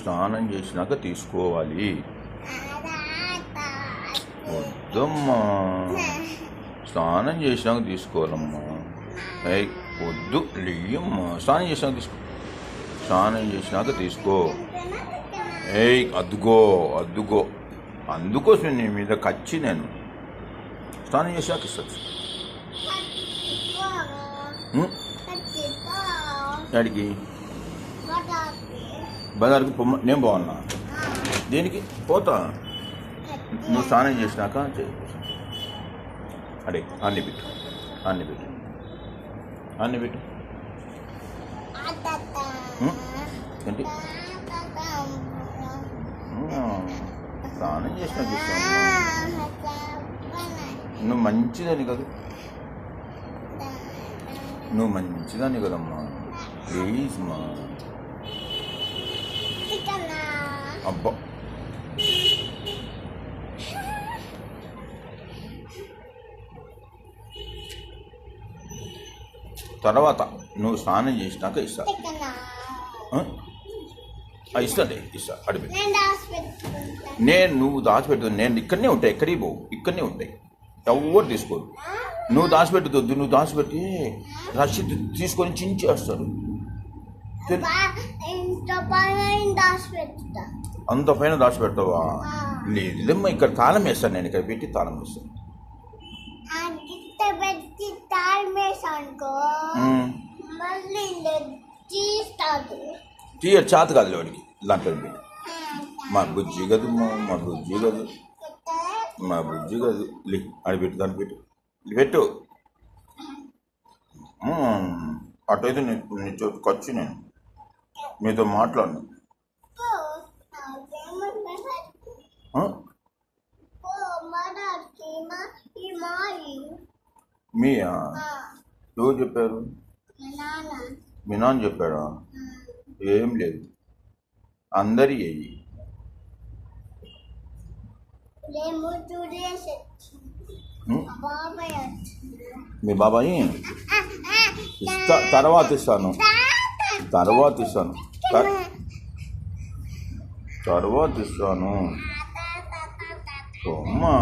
స్నానం చేసినాక తీసుకోవాలి. వద్దమ్మా, స్నానం చేసినాక తీసుకోవాలమ్మా. వద్దు, లేయమ్మా. స్నానం చేసినాక తీసుకో. స్నానం చేసినాక తీసుకో. అద్దుకో అద్దుకో. అందుకోసం నీ మీద కచ్చి నేను స్నానం చేసినాక ఇస్తాను. డాడీకి బజార్కి నేను బాగున్నా. దేనికి పోతా? నువ్వు స్నానం చేసినాక అడే అన్ని పెట్టు, అన్ని పెట్టు, అన్ని పెట్టు. ఏంటి స్నానం చేసినాక ఇస్తాను. నువ్వు మంచిదని కదా, నువ్వు మంచిదాన్ని కదమ్మా. ప్లీజ్ మా. అబ్బా, తర్వాత నువ్వు స్నానం చేసినాక ఇస్తా. ఇస్తాడే, ఇస్తా. అడిగి నువ్వు దాచిపెట్టు. నేను ఇక్కడనే ఉంటాయి, ఎక్కడికి పోవు, ఇక్కడనే ఉంటాయి. ఎవరు తీసుకోరు. నువ్వు దాచిపెట్టద్దు. నువ్వు దాచిపెట్టి రషీద్ తీసుకొని చించేస్తాడు. అంత పైన దాచిపెడతావా? లేదమ్మా, ఇక్కడ తాళం వేస్తాను. నేను ఇక్కడ పెట్టి తాళం వేస్తాను. తీయ చేత కాదు వాడికి. దాంట్లో మా బుజ్జి కదు, మా బుజ్జి కదు, మా బుజ్జి కదు. అది పెట్టు, దాన్ని పెట్టు, పెట్టు. అటైతే నీ చోటుకు వచ్చి నేను మీతో మాట్లాడను. మీయా? ఎవరు చెప్పారు? మీ నాన్న చెప్పాడా? ఏం లేదు, అందరి అయ్యి. మీ బాబాయి తర్వాత ఇస్తాను, తర్వాత ఇస్తాను, తర్వాత ఇస్తాను. అమ్మా.